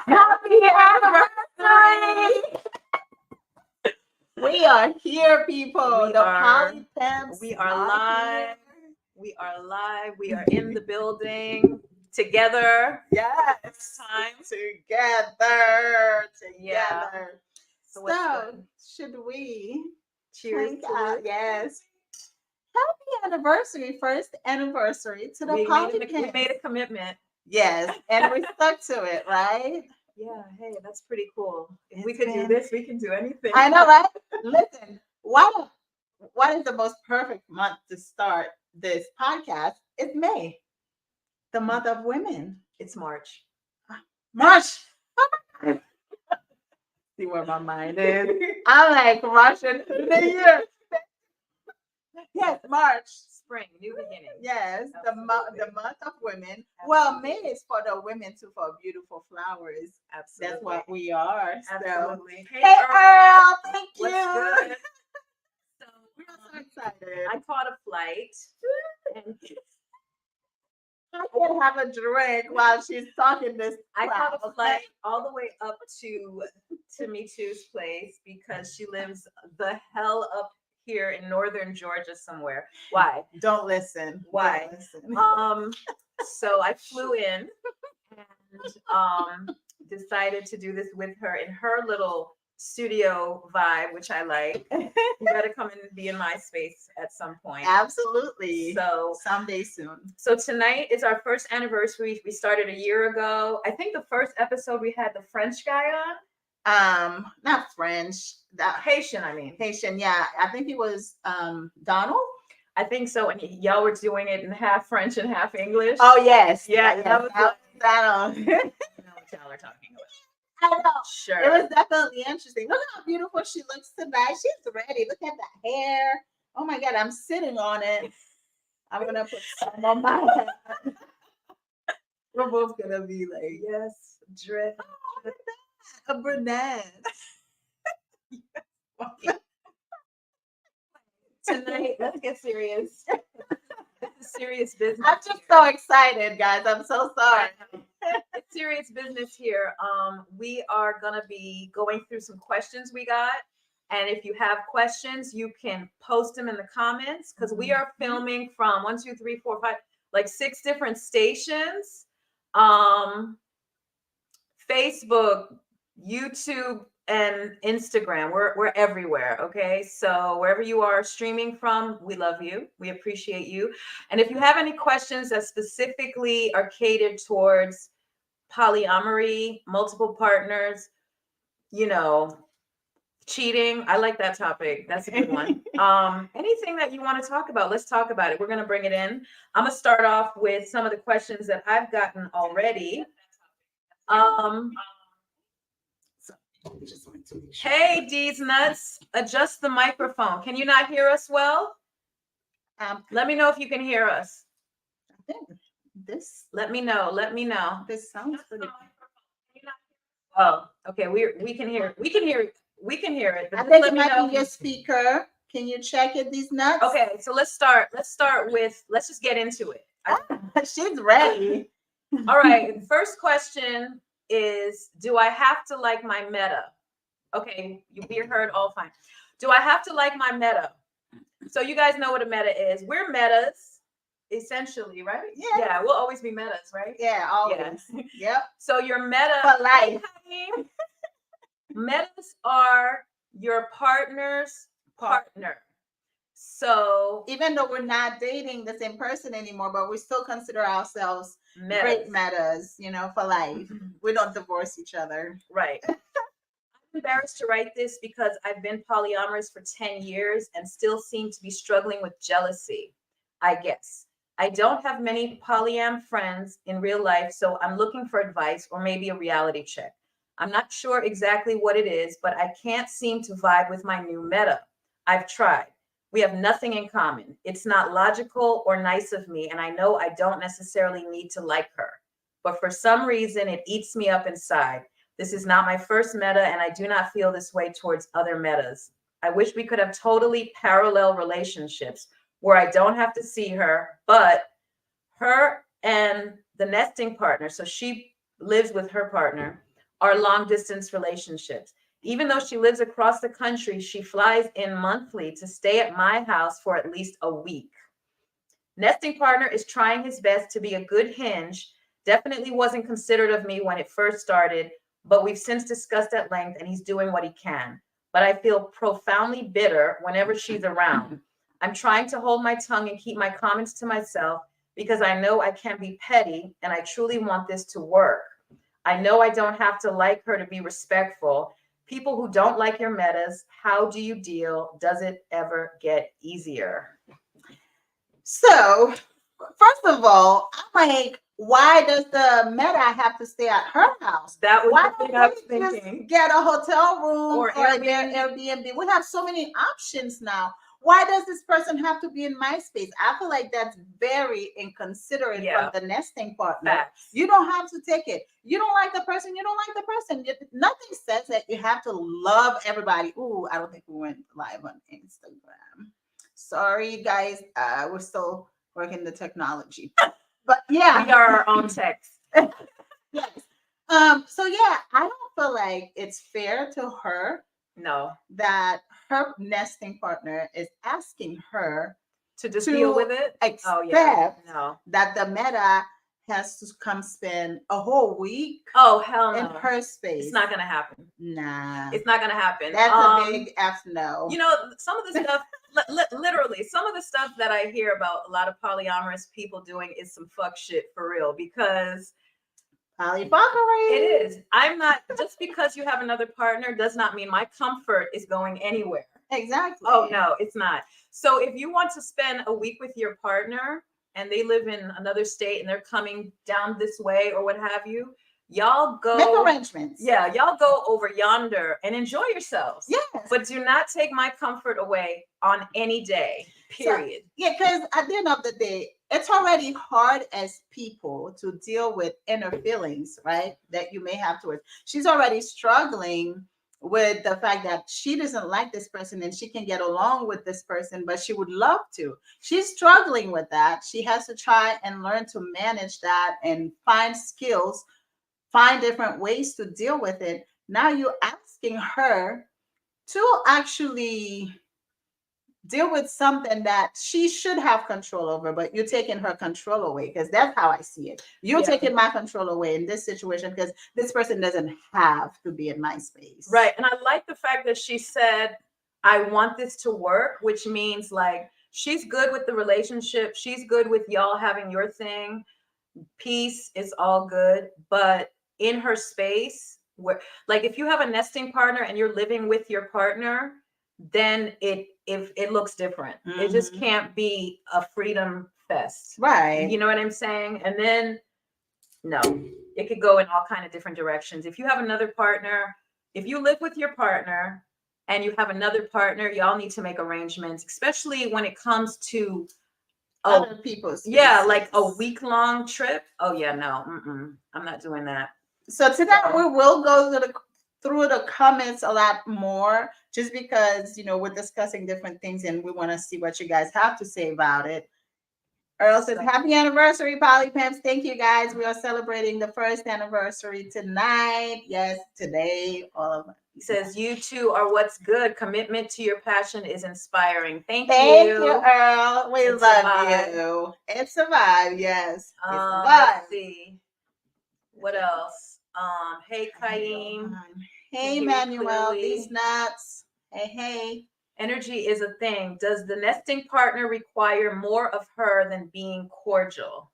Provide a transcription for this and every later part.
Happy anniversary! We are here, people. We the are- Poly Pimps. We are live. We are live. We are in the building together. Yes. Time. Together. Yeah. So, what's good? should we Cheers clink to out? it. Yes. Happy anniversary. First anniversary to the We Poly made, Pimps. we made a commitment. Yes. And we stuck to it, right? Yeah. Hey, that's pretty cool. If we It's could do been- this, we can do anything. I know, right? Listen, what is the most perfect month to start this podcast? It's May, the month of women. It's March. March. See where my mind is. I'm like rushing through the year. Yes, March. Spring, new beginning. Yes, the Absolutely. month of women. Well, May Absolutely. is for the women too, for beautiful flowers. Absolutely. That's what we are. So. Absolutely. Hey, Earl, thank you. What's good? So, We're so excited. I caught a flight. And I can have a drink while she's talking this. I caught crap, a flight all the way up to Me Too's place because she lives the hell up here in northern Georgia somewhere. Why? Don't listen. Why? Don't listen. So I flew in and decided to do this with her in her little studio vibe, which I like. You gotta come and be in my space at some point. Absolutely. So Someday soon. So tonight is our first anniversary. We started a year ago. I think the first episode we had the French guy on. Not French. Haitian, I mean. Haitian, yeah. I think he was Donald. I think so. And y'all were doing it in half French and half English. Oh yes. Yeah, yes. that was Donald. You know what y'all are talking about. I know. Sure. It was definitely interesting. Look how beautiful she looks tonight. She's ready. Look at the hair. Oh my God, I'm sitting on it. I'm gonna put some on my head. We're both gonna be like, Yes, drip. oh, look at that. A brunette. Tonight, let's get serious. This is serious business. I'm just so excited, guys. I'm so sorry. It's serious business here. We are gonna be going through some questions we got. And if you have questions, you can post them in the comments because we are filming from 1, 2, 3, 4, 5, like 6 different stations. Facebook, YouTube, and Instagram. We're everywhere. Okay. So wherever you are streaming from, we love you. We appreciate you. And if you have any questions that specifically are catered towards polyamory, multiple partners, cheating. I like that topic. That's a good one. Anything that you want to talk about, let's talk about it. We're going to bring it in. I'm going to start off with some of the questions that I've gotten already. Hey, D's Nuts, adjust the microphone. Can you not hear us well? Let me know if you can hear us. I think this. Let me know. This sounds pretty. Oh, okay. We can hear. We can hear it. I think it might be your speaker. Can you check it? These nuts. Okay, so let's start with. Let's just get into it. She's ready. All right. First question is: do I have to like my meta? Okay, we heard all fine. Do I have to like my meta? So you guys know what a meta is. We're metas, essentially, right? Yeah. Yeah, we'll always be metas, right? Yeah, always. Yeah. Yep. So your meta For life. Metas are your partner's partner. So even though we're not dating the same person anymore, but we still consider ourselves metas. Great metas, for life. We don't divorce each other. Right. I'm embarrassed to write this because I've been polyamorous for 10 years and still seem to be struggling with jealousy, I guess. I don't have many polyam friends in real life, so I'm looking for advice or maybe a reality check. I'm not sure exactly what it is, but I can't seem to vibe with my new meta. I've tried. We have nothing in common. It's not logical or nice of me, and I know I don't necessarily need to like her. But for some reason, it eats me up inside. This is not my first meta, and I do not feel this way towards other metas. I wish we could have totally parallel relationships where I don't have to see her, but her and the nesting partner, so she lives with her partner, are long distance relationships. Even though she lives across the country, she flies in monthly to stay at my house for at least a week. Nesting partner is trying his best to be a good hinge. Definitely wasn't considerate of me when it first started, but we've since discussed at length and he's doing what he can. But I feel profoundly bitter whenever she's around. I'm trying to hold my tongue and keep my comments to myself because I know I can't be petty and I truly want this to work. I know I don't have to like her to be respectful. People who don't like your metas, how do you deal? Does it ever get easier? So, first of all, I'm like, why does the meta have to stay at her house? That was Why the thing don't I was they just thinking. get a hotel room Or their Airbnb. Airbnb? We have so many options now. Why does this person have to be in my space? I feel like that's very inconsiderate Yeah. from the nesting partner. Facts. You don't have to take it. You don't like the person, you don't like the person. Nothing says that you have to love everybody. Ooh, I don't think we went live on Instagram. Sorry, guys. We're still working the technology. But yeah. We are our own text. Yes. So yeah, I don't feel like it's fair to her No. that her nesting partner is asking her To just deal with it? accept Oh, yeah. No. that the meta has to come spend a whole week Oh, hell in no. her space. It's not going to happen. Nah. It's not going to happen. That's a big F no. You know, some of the stuff, literally, some of the stuff that I hear about a lot of polyamorous people doing is some fuck shit for real because polyfuckery. it is. I'm not, just because you have another partner does not mean my comfort is going anywhere. Exactly. Oh, no, it's not. So if you want to spend a week with your partner and they live in another state and they're coming down this way or what have you, y'all go make arrangements. Yeah, y'all go over yonder and enjoy yourselves. Yes. But do not take my comfort away on any day. Period. So, yeah, because at the end of the day, it's already hard as people to deal with inner feelings, right? That you may have towards. She's already struggling with the fact that she doesn't like this person and she can get along with this person, but she would love to. She's struggling with that. She has to try and learn to manage that and find skills, find different ways to deal with it. Now you're asking her to actually deal with something that she should have control over, but you're taking her control away, because that's how I see it. You're taking my control away in this situation because this person doesn't have to be in my space. Right. And I like the fact that she said, I want this to work, which means like she's good with the relationship. She's good with y'all having your thing. Peace is all good. But in her space, where like if you have a nesting partner and you're living with your partner, then it looks different. It just can't be a freedom fest. Right. You know what I'm saying? And then no, it could go in all kind of different directions. If you have another partner, if you live with your partner and you have another partner, y'all need to make arrangements, especially when it comes to other people's spaces. Yeah, like a week-long trip. Oh yeah, no, I'm not doing that. So today we will go through the comments a lot more, just because we're discussing different things and we want to see what you guys have to say about it. Earl says, happy anniversary, Poly Pimps. Thank you, guys. We are celebrating the first anniversary tonight. Yes, today. All of it. He says, you two are what's good. Commitment to your passion is inspiring. Thank you, Earl. We love you. It's a vibe, yes. It's a vibe. Let's see. What else? Hey, Kaim. Hey, Manuel. These nuts. Hey. Energy is a thing. Does the nesting partner require more of her than being cordial?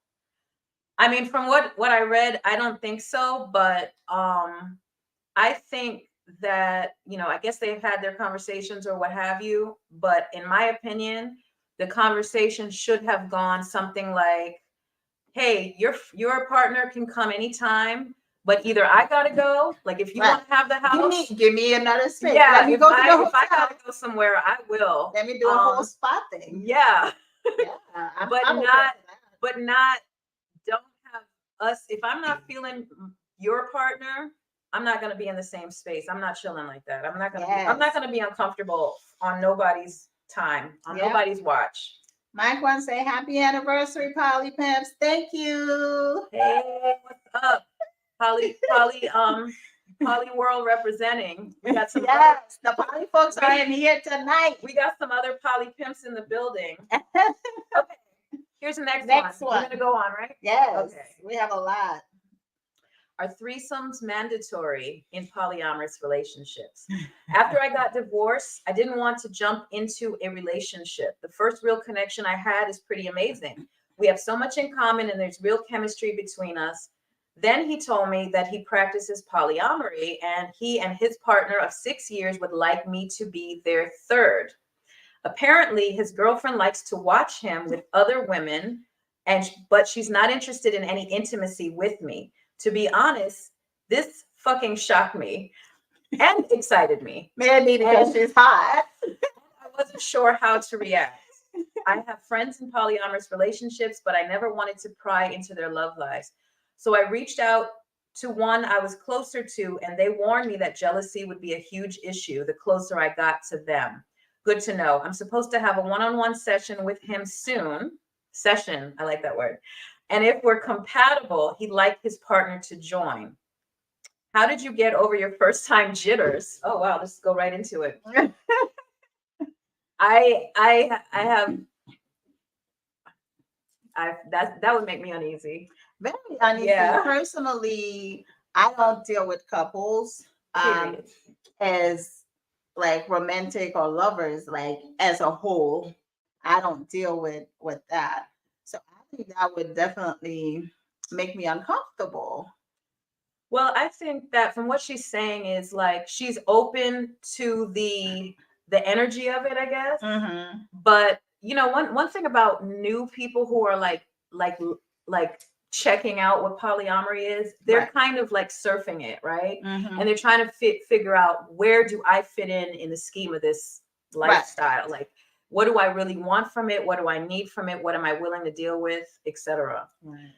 I mean, from what I read, I don't think so, but I think that, I guess they've had their conversations or what have you, but in my opinion, the conversation should have gone something like, hey, your partner can come anytime, but either I gotta go, like if you want to have the house, give me another space. Yeah, let me if go to the hotel. If I gotta go somewhere, I will. Let me do a whole spot thing. Yeah, but not don't have us. If I'm not feeling your partner, I'm not gonna be in the same space. I'm not chilling like that. I'm not gonna be uncomfortable on nobody's time, on nobody's watch. Mike wants to say happy anniversary, Poly Pimps. Thank you. Hey, what's up? Poly Poly World representing. We got some yes, the poly folks are in here tonight. We got some other Poly Pimps in the building. Okay, here's the next one. We're gonna go on, right? Yes. Okay. We have a lot. Are threesomes mandatory in polyamorous relationships? After I got divorced, I didn't want to jump into a relationship. The first real connection I had is pretty amazing. We have so much in common and there's real chemistry between us. Then he told me that he practices polyamory and he and his partner of 6 years would like me to be their third. Apparently, his girlfriend likes to watch him with other women, but she's not interested in any intimacy with me. To be honest, this fucking shocked me and excited me. Maybe because she's hot. I wasn't sure how to react. I have friends in polyamorous relationships, but I never wanted to pry into their love lives. So I reached out to one I was closer to, and they warned me that jealousy would be a huge issue the closer I got to them. Good to know. I'm supposed to have a one-on-one session with him soon. Session, I like that word. And if we're compatible, he'd like his partner to join. How did you get over your first time jitters? Oh wow, let's go right into it. That would make me uneasy. Very uneasy. Yeah. Personally, I don't deal with couples as like romantic or lovers, like as a whole. I don't deal with that. So I think that would definitely make me uncomfortable. Well, I think that from what she's saying is like she's open to the energy of it, I guess. Mm-hmm. But you know, one thing about new people who are like checking out what polyamory is, they're Right. kind of like surfing it, right? Mm-hmm. And they're trying to figure out, where do I fit in the scheme of this lifestyle? Right. Like, what do I really want from it? What do I need from it? What am I willing to deal with, etc. Right.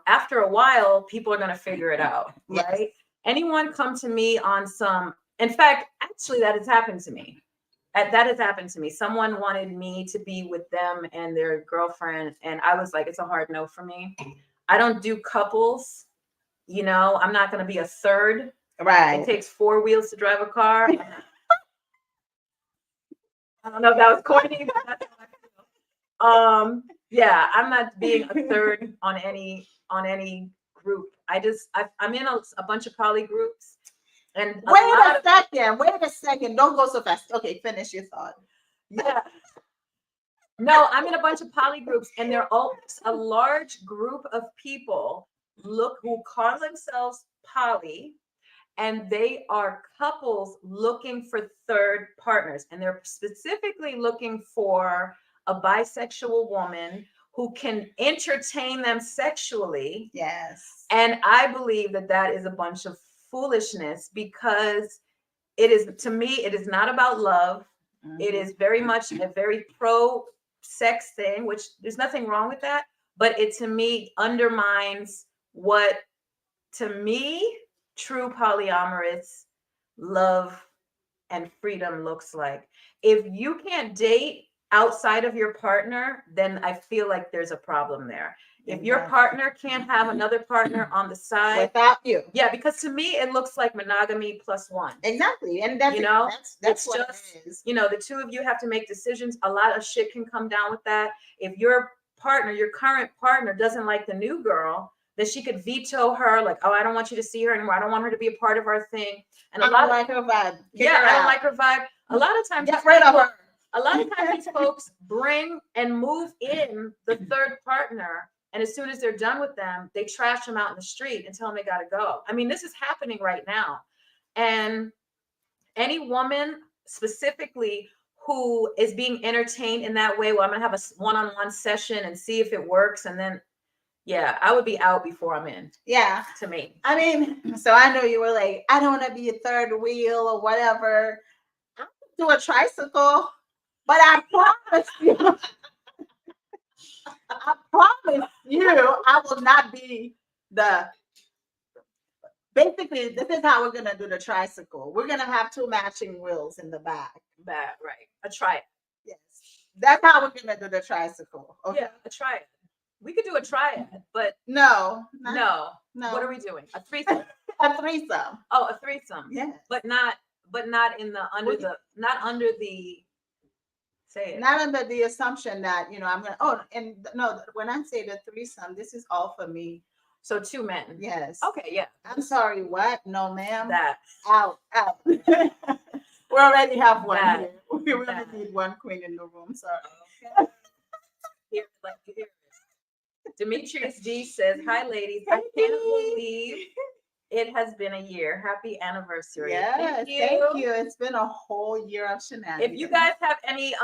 After a while, people are going to figure it out, Yes. right? Anyone come to me on some, in fact, actually that has happened to me. That has happened to me. Someone wanted me to be with them and their girlfriend, and I was like, it's a hard no for me. I don't do couples. You know, I'm not going to be a third. Right. It takes 4 wheels to drive a car. I don't know if that was corny, but that's how I feel. Yeah, I'm not being a third on any group. I'm in a bunch of poly groups. And wait a second. Don't go so fast. Okay, finish your thought. Yeah. No, I'm in a bunch of poly groups, and they're all a large group of people who call themselves poly, and they are couples looking for third partners, and they're specifically looking for a bisexual woman who can entertain them sexually. Yes. And I believe that is a bunch of foolishness, because it is, to me, it is not about love. Mm-hmm. It is very much a very pro sex thing, which there's nothing wrong with that, but it to me undermines what, to me, true polyamorous love and freedom looks like. If you can't date outside of your partner, then I feel like there's a problem there. If your partner can't have another partner on the side without you, yeah, because to me it looks like monogamy plus one. Exactly, and that's, you know, that's what just, it is. You know, the two of you have to make decisions. A lot of shit can come down with that. If your partner, your current partner, doesn't like the new girl, then she could veto her, like, oh, I don't want you to see her anymore. I don't want her to be a part of our thing. And I don't like her vibe. I don't like her vibe. A lot of times, get rid of her. A lot of times, these folks bring and move in the third partner. And as soon as they're done with them, they trash them out in the street and tell them they got to go. I mean, this is happening right now. And any woman specifically who is being entertained in that way, well, I'm going to have a one-on-one session and see if it works. And then, yeah, I would be out before I'm in. Yeah. To me. I mean, so I know you were like, I don't want to be a third wheel or whatever. I do a tricycle, but I promise you. I promise you, I will not be basically, this is how we're going to do the tricycle. We're going to have 2 matching wheels in the back. Right. A triad. Yes. That's how we're going to do the tricycle. Okay. Yeah, a triad. We could do a triad, but no. What are we doing? A threesome. A threesome. Oh, a threesome. Yeah. But not in the not under the say it. Not under the assumption that, I'm going to, and no, when I say the threesome, this is all for me. So 2 men. Yes. Okay, yeah. I'm sorry, what? No, ma'am. That. Out. We already have one That. here. We really need one queen in the room. Sorry. Okay. Here, like you hear it. Demetrius D says, "Hi, ladies. I can't believe it has been a year. Happy anniversary." Yes, thank you. Thank you. It's been a whole year of shenanigans. If you guys have any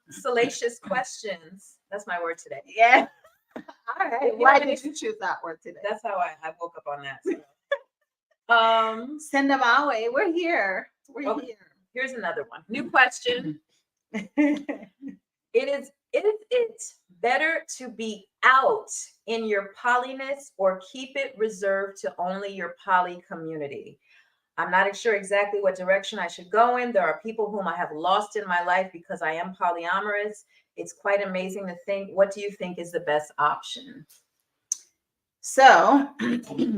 salacious questions, that's my word today. Yeah. All right. Why did you choose that word today? That's how I woke up on that. So. Send them our way. We're here. We're here. Here's another one. New question. Is it better to be out in your polyness or keep it reserved to only your poly community? I'm not sure exactly what direction I should go in. There are people whom I have lost in my life because I am polyamorous. It's quite amazing to think. What do you think is the best option? So,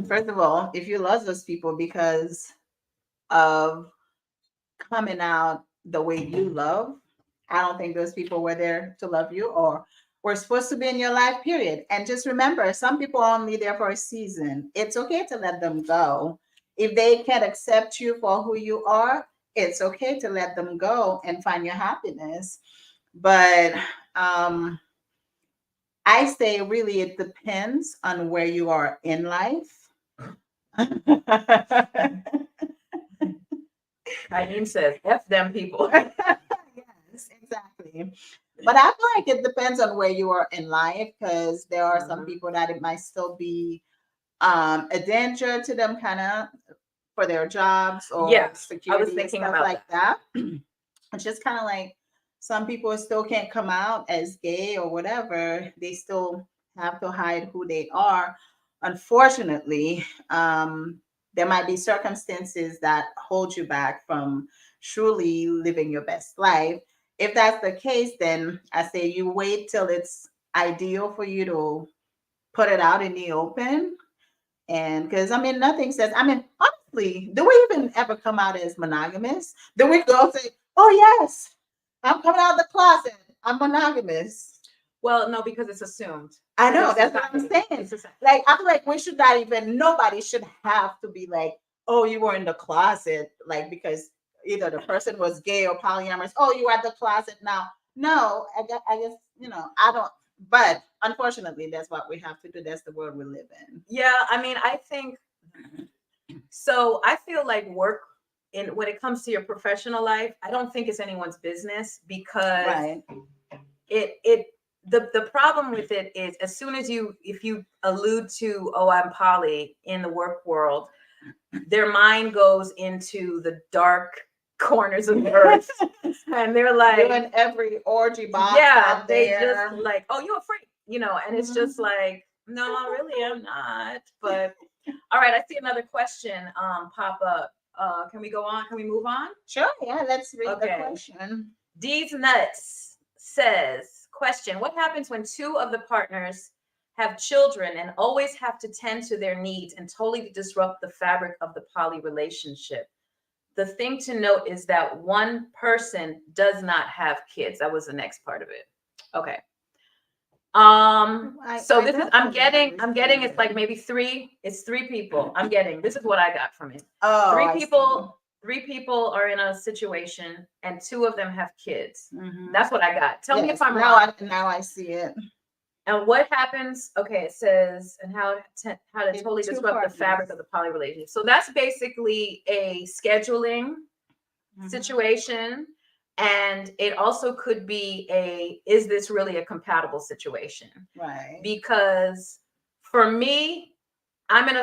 first of all, if you lost those people because of coming out the way you love, I don't think those people were there to love you or were supposed to be in your life, period. And just remember, some people are only there for a season. It's okay to let them go. If they can't accept you for who you are, it's okay to let them go and find your happiness. But I say really it depends on where you are in life. Kaim says, F them people. Yes, exactly. But I feel like it depends on where you are in life because there are some people that it might still be a danger to them kind of for their jobs or security. I was thinking stuff about like that. It's just kind of like some people still can't come out as gay or whatever. They still have to hide who they are. Unfortunately, there might be circumstances that hold you back from truly living your best life. If that's the case, then I say you wait till it's ideal for you to put it out in the open. And because nothing says, honestly, do we even ever come out as monogamous? Do we go say, oh, yes, I'm coming out of the closet, I'm monogamous? Well, no, because it's assumed. I know, that's what I'm saying. Like, I feel like we should not even, nobody should have to be like, oh, you were in the closet, like, because either the person was gay or polyamorous. Oh, you are at the closet now. No, I guess, I don't, but unfortunately, that's what we have to do. That's the world we live in. Yeah, I think, so I feel like work, when it comes to your professional life, I don't think it's anyone's business because the problem with it is as soon as if you allude to, oh, I'm poly in the work world, their mind goes into the dark corners of the earth and they're like doing every orgy box out they there. just like, oh, you're a freak, and it's just like, no, really I'm not. But all right, I see another question pop up. Can we go on? Can we move on? Sure, yeah, let's read the question. D's Nuts says, question, what happens when two of the partners have children and always have to tend to their needs and totally disrupt the fabric of the poly relationship? The thing to note is that one person does not have kids. That was the next part of it. Okay. So this is, I'm getting it's like maybe it's three people. This is what I got from it. Oh, three people are in a situation and two of them have kids. Mm-hmm. That's what I got. Tell me if I'm wrong. Now I see it. And what happens? Okay, it says, and how to totally disrupt the fabric of the poly relationship. So that's basically a scheduling situation. And it also could be is this really a compatible situation? Right. Because for me, I'm in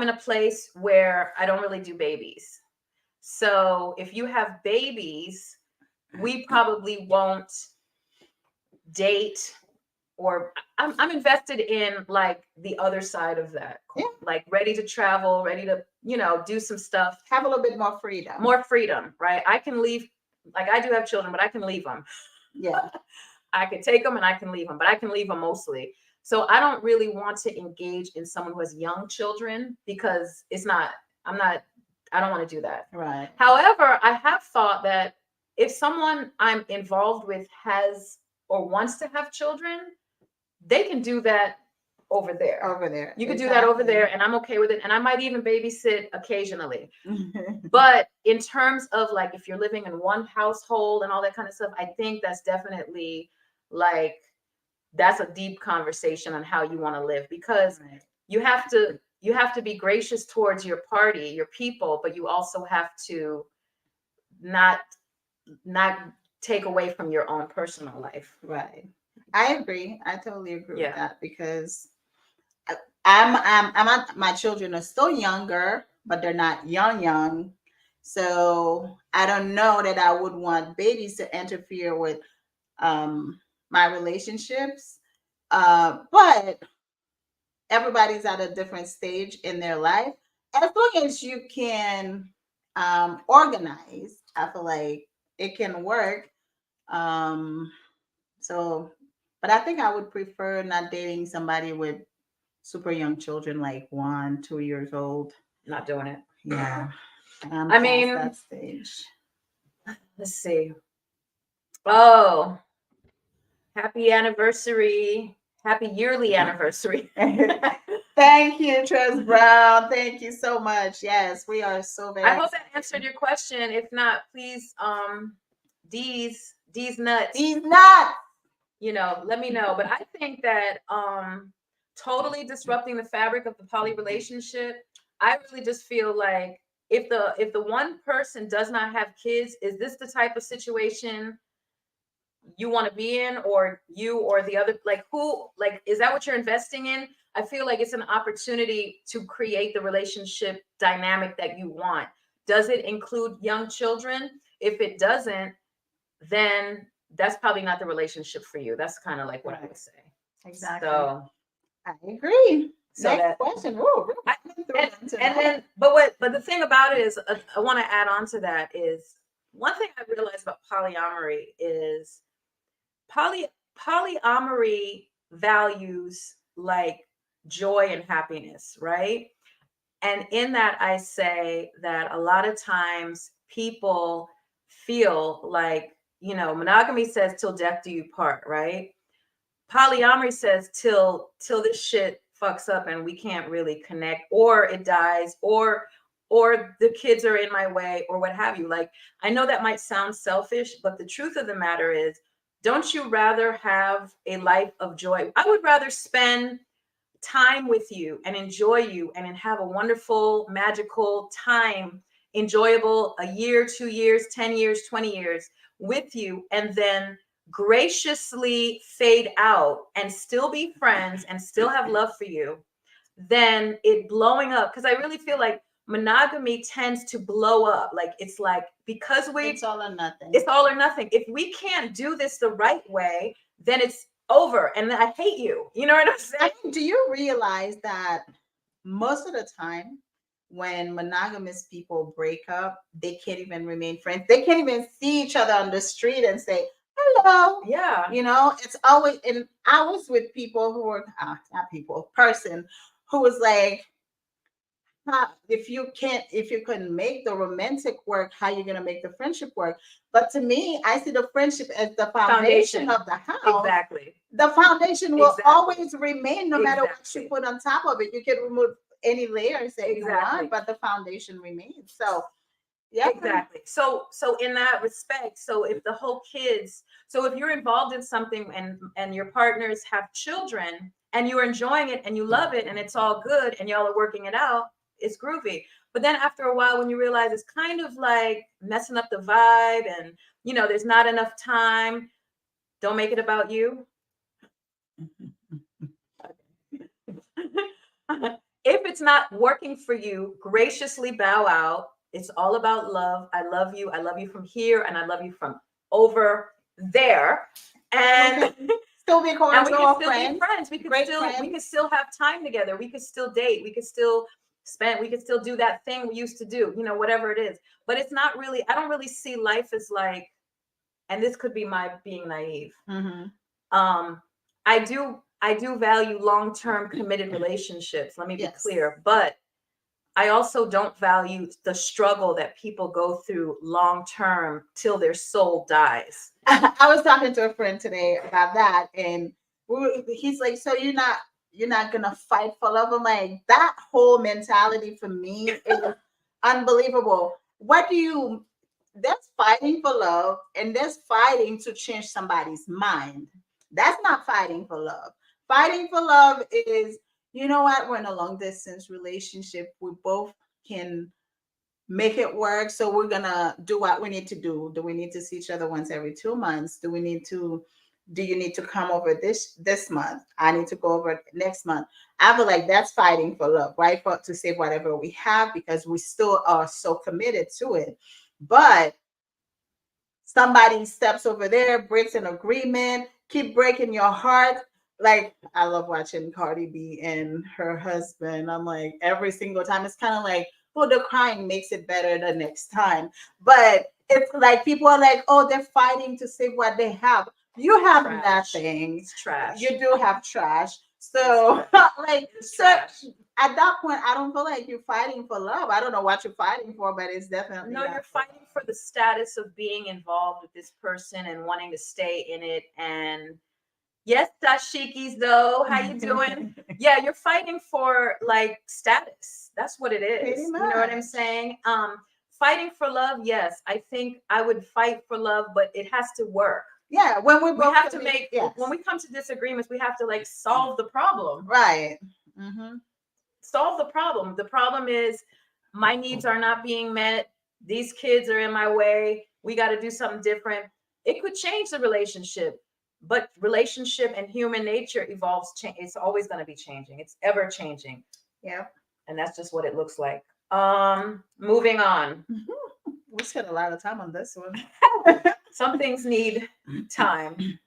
a place where I don't really do babies. So if you have babies, we probably won't date, or I'm invested in like the other side of that. Yeah. Like ready to travel, ready to, do some stuff. Have a little bit more freedom. More freedom, right? I can leave. Like I do have children, but I can leave them. Yeah. I can take them and I can leave them, but I can leave them mostly. So I don't really want to engage in someone who has young children because I don't want to do that. Right. However, I have thought that if someone I'm involved with has or wants to have children, they can do that over there. Over there. You could do that over there, and I'm okay with it. And I might even babysit occasionally. Exactly. But in terms of like if you're living in one household and all that kind of stuff, I think that's definitely like that's a deep conversation on how you want to live, because Right. you have to be gracious towards your party, your people, but you also have to not take away from your own personal life. Right. I agree. I totally agree Yeah. with that because my children are still younger, but they're not young. So I don't know that I would want babies to interfere with my relationships. But everybody's at a different stage in their life. As long as you can organize, I feel like it can work. Um, so, but I think I would prefer not dating somebody with super young children, like 1, 2 years old. Not doing it. Yeah, I'm I past mean, that stage. let's see. Oh, happy anniversary. Happy yearly anniversary. Thank you, Tress Brown. Thank you so much. Yes, we are so very I hope that excited. answered your question. If not, please, D's nuts. He's not. You know, let me know. But I think that totally disrupting the fabric of the poly relationship, I really just feel like if the one person does not have kids, is this the type of situation you want to be in, or you or the other, like who, like is that what you're investing in? I feel like it's an opportunity to create the relationship dynamic that you want. Does it include young children? If it doesn't, then that's probably not the relationship for you. That's kind of like what I would say. Exactly. So I agree. So Next that- question. Whoa, we're I- coming through them and tonight. then but the thing about it is, I want to add on to that is one thing I realized about polyamory is polyamory values like joy and happiness, right? And in that, I say that a lot of times people feel like, you know, monogamy says till death do you part, right? Polyamory says till this shit fucks up and we can't really connect, or it dies, or the kids are in my way, or what have you. Like, I know that might sound selfish, but the truth of the matter is, don't you rather have a life of joy? I would rather spend time with you and enjoy you and have a wonderful, magical time, enjoyable, a year, 2 years, 10 years, 20 years with you, and then graciously fade out and still be friends and still have love for you, than it blowing up. Because I really feel like monogamy tends to blow up. Like, it's like, because it's all or nothing. it's all or nothing. If we can't do this the right way, then it's over and I hate you. You know what I'm saying? I mean, do you realize that most of the time when monogamous people break up, they can't even remain friends. They can't even see each other on the street and say, hello. Yeah. You know, it's always, and I was with people who were, not people, person who was like, if you couldn't make the romantic work, how you gonna make the friendship work? But to me, I see the friendship as the foundation of the house. Exactly. The foundation will Exactly. always remain no matter what Exactly. you put on top of it. You can remove any layers that you Exactly. want, but the foundation remains. So yeah. Exactly. So in that respect, so if the whole kids, so if you're involved in something and your partners have children and you're enjoying it and you love it and it's all good and y'all are working it out, it's groovy. But then after a while, when you realize it's kind of like messing up the vibe and, you know, there's not enough time, don't make it about you. If it's not working for you, graciously bow out. It's all about love. I love you. I love you from here and I love you from over there. And still be and we can still friends. be friends. We can still have time together. We could still date. We could still do that thing we used to do, you know, whatever it is. But it's not really, I don't really see life as like, and this could be my being naive. Mm-hmm. I do value long-term committed relationships. Let me be clear, but I also don't value the struggle that people go through long term till their soul dies. I was talking to a friend today about that, and he's like, "So you're not gonna fight for love?" I'm like, that whole mentality for me is unbelievable. What do you? That's fighting for love, and that's fighting to change somebody's mind. That's not fighting for love. Fighting for love is, you know what? We're in a long distance relationship. We both can make it work. So we're gonna do what we need to do. Do we need to see each other once every 2 months? Do you need to come over this month? I need to go over next month. I feel like that's fighting for love, right? For to save whatever we have because we still are so committed to it. But somebody steps over there, breaks an agreement, keep breaking your heart. Like I love watching Cardi B and her husband. I'm like every single time it's kind of like, oh, the crying makes it better the next time. But it's like people are like, oh, they're fighting to save what they have. You have Trash. nothing. It's trash. You do have trash. So like It's so trash. at that point, I don't feel like you're fighting for love. I don't know what you're fighting for, but it's definitely No, not you're for fighting for the status of being involved with this person and wanting to stay in it. And yes, dashikis though, how you doing? love. Yeah, you're fighting for like status. That's what it Pretty is. You know what I'm much. saying? Fighting for love, yes. I think I would fight for love, but it has to work. Yeah, when we We both have to commit, make yes, when we come to disagreements, we have to like solve the problem. right. Mm-hmm. Solve the problem. The problem is my needs are not being met. These kids are in my way. We got to do something different. It could change the relationship, but relationship and human nature evolves. It's always going to be changing. It's ever changing. Yeah. And that's just what it looks like. Moving on. We spent a lot of time on this one. Some things need time.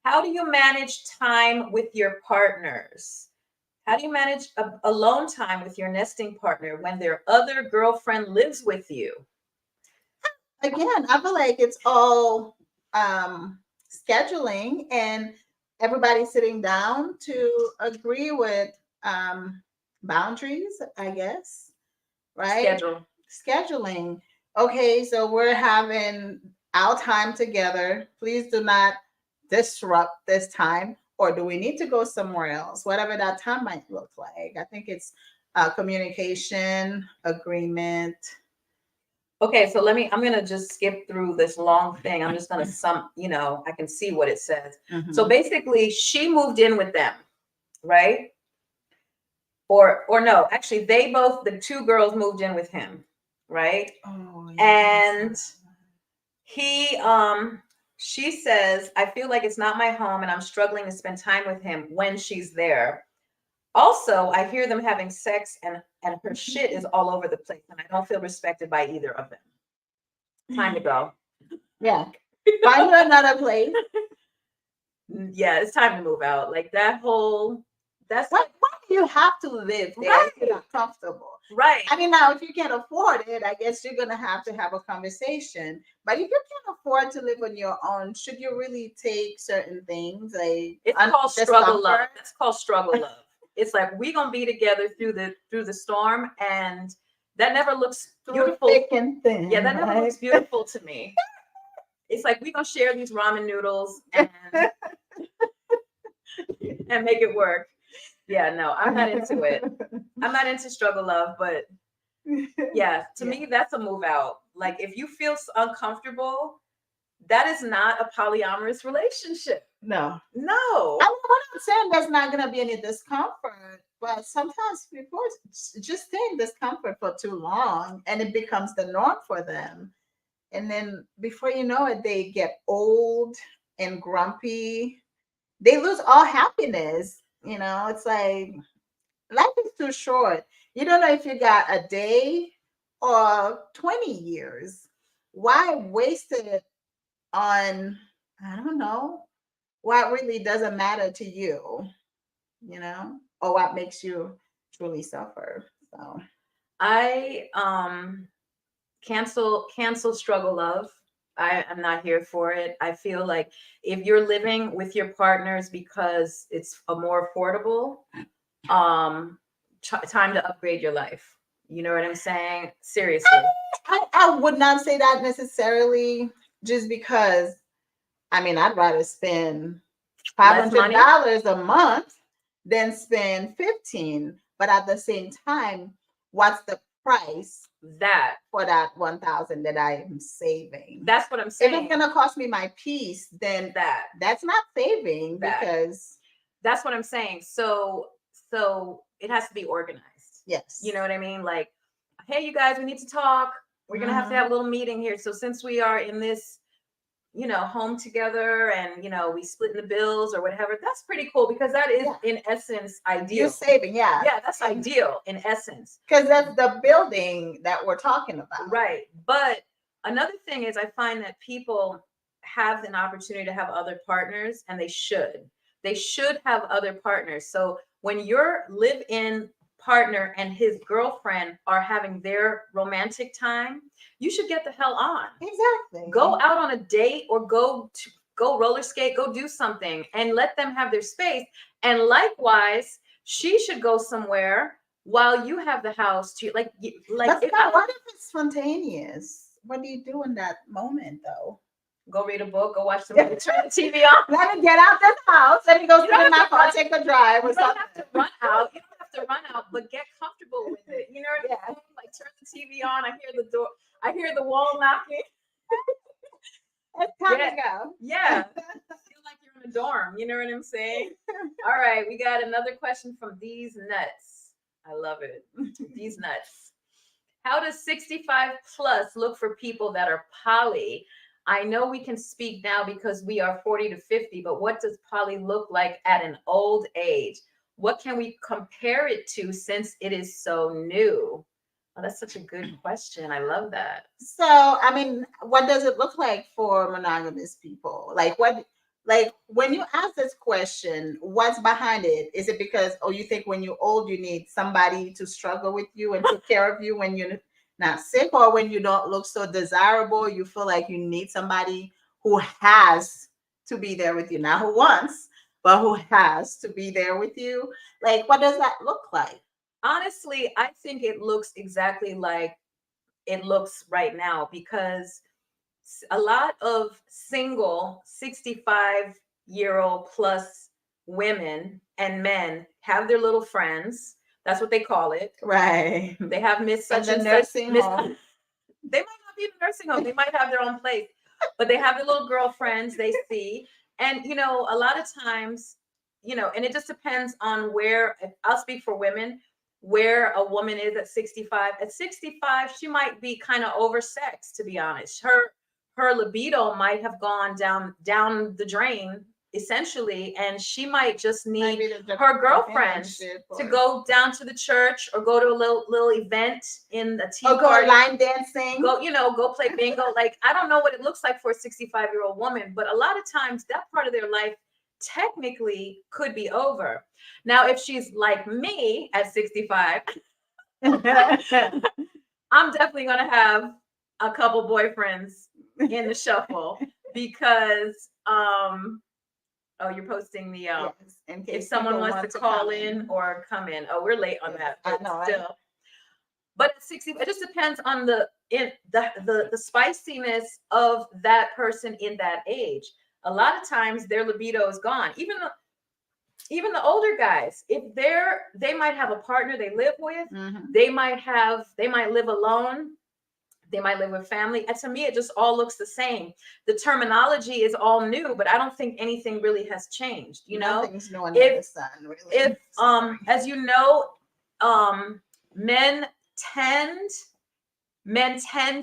How do you manage time with your partners? How do you manage alone time with your nesting partner when their other girlfriend lives with you? Again, I feel like it's all scheduling and everybody sitting down to agree with boundaries, I guess, right? Schedule. Scheduling. Okay, so we're having our time together. Please do not disrupt this time, or do we need to go somewhere else? Whatever that time might look like. I think it's communication, agreement. Okay, so I'm gonna just skip through this long thing. I'm just gonna I can see what it says. So Mhm. basically, she moved in with them, right? Or no, actually, the two girls moved in with him, right? Oh, And yes. he she says, I feel like it's not my home and I'm struggling to spend time with him when she's there. Also, I hear them having sex and her shit is all over the place and I don't feel respected by either of them. Time to go. Yeah. Find her another place. Yeah, it's time to move out. Like that's Why do you have to live there if you're not comfortable? right. I mean, now if you can't afford it, I guess you're gonna have to have a conversation. But if you can't afford to live on your own, should you really take certain things like It's called struggle love. discomfort? That's called struggle love. It's like we're gonna be together through the storm, and that never looks Through beautiful. thick and thin. Yeah, that never right? looks beautiful to me. It's like we're gonna share these ramen noodles and make it work. Yeah, no, I'm not into it. I'm not into struggle love, but yeah, to me that's a move out. Like if you feel uncomfortable, that is not a polyamorous relationship. No. No. I mean, what I'm saying, there's not going to be any discomfort, but sometimes people just stay in discomfort for too long and it becomes the norm for them. And then before you know it, they get old and grumpy. They lose all happiness. You know, it's like life is too short. You don't know if you got a day or 20 years. Why waste it on, I don't know, what really doesn't matter to you know, or what makes you truly suffer. So I cancel struggle love. I'm not here for it. I feel like if you're living with your partners because it's a more affordable, time to upgrade your life. You know what I'm saying? Seriously. I would not say that necessarily, just because I mean I'd rather spend Less money? $500 a month than spend 15. But at the same time, what's the price That. for that 1,000 that I am saving? That's what I'm If saying. it's gonna cost me my peace, then that's not saving, because that's what I'm saying. So it has to be organized. yes. You know what I mean? Like, hey, you guys, we need to talk. We're gonna have to have a little meeting here. So since we are in this, you know, home together, and you know, we split the bills or whatever, that's pretty cool, because that is in essence ideal. You're saving, yeah. Yeah, that's ideal in essence. Because that's the building that we're talking about. Right. But another thing is, I find that people have an opportunity to have other partners, and they should. They should have other partners. So when your live-in partner and his girlfriend are having their romantic time, you should get the hell on. Exactly. Go out on a date, or go roller skate, go do something, and let them have their space. And likewise, she should go somewhere while you have the house to like what if it's spontaneous? What do you do in that moment, though? Go read a book, go watch some movie, turn the TV on. Let me get out this house. Let me go sit in my car, take a drive. You don't have to run out. You don't have to run out, but get comfortable with it. You know what I'm saying? Like, turn the TV on. I hear the door. I hear the wall knocking. It's time to go. Yeah. Feel like you're in a dorm. You know what I'm saying? All right. We got another question from These Nuts. I love it. These Nuts. How does 65 plus look for people that are poly? I know we can speak now because we are 40 to 50, but what does poly look like at an old age? What can we compare it to since it is so new? Oh, that's such a good question. I love that. So, I mean, what does it look like for monogamous people? Like when you ask this question, what's behind it? Is it because, you think when you're old, you need somebody to struggle with you and take care of you when you're not sick, or when you don't look so desirable, you feel like you need somebody who has to be there with you? Not who wants, but who has to be there with you. Like, what does that look like? Honestly, I think it looks exactly like it looks right now, because a lot of single 65-year-old plus women and men have their little friends. That's what they call it. Right. They have Miss such and nursing home. They might not be in a nursing home. They might have their own place, but they have their little girlfriends they see. And, you know, a lot of times, you know, and it just depends on where, I'll speak for women, where a woman is at 65. At 65, she might be kind of oversexed, to be honest. Her libido might have gone down the drain, essentially, and she might just need her girlfriends to go down to the church, or go to a little event in the tea party, or go line dancing, go play bingo. Like, I don't know what it looks like for a 65-year-old woman, but a lot of times that part of their life technically could be over. Now, if she's like me at 65, I'm definitely gonna have a couple boyfriends in the shuffle, because you're posting the if someone wants to call in or come in. Oh, we're late on that, but still. But at 60, it just depends on the spiciness of that person in that age. A lot of times their libido is gone. Even the older guys, if they might have a partner they live with, they might live alone, they might live with family. And to me, it just all looks the same. The terminology is all new, but I don't think anything really has changed. You know, nothing's new under the sun, really. If as you know, men tend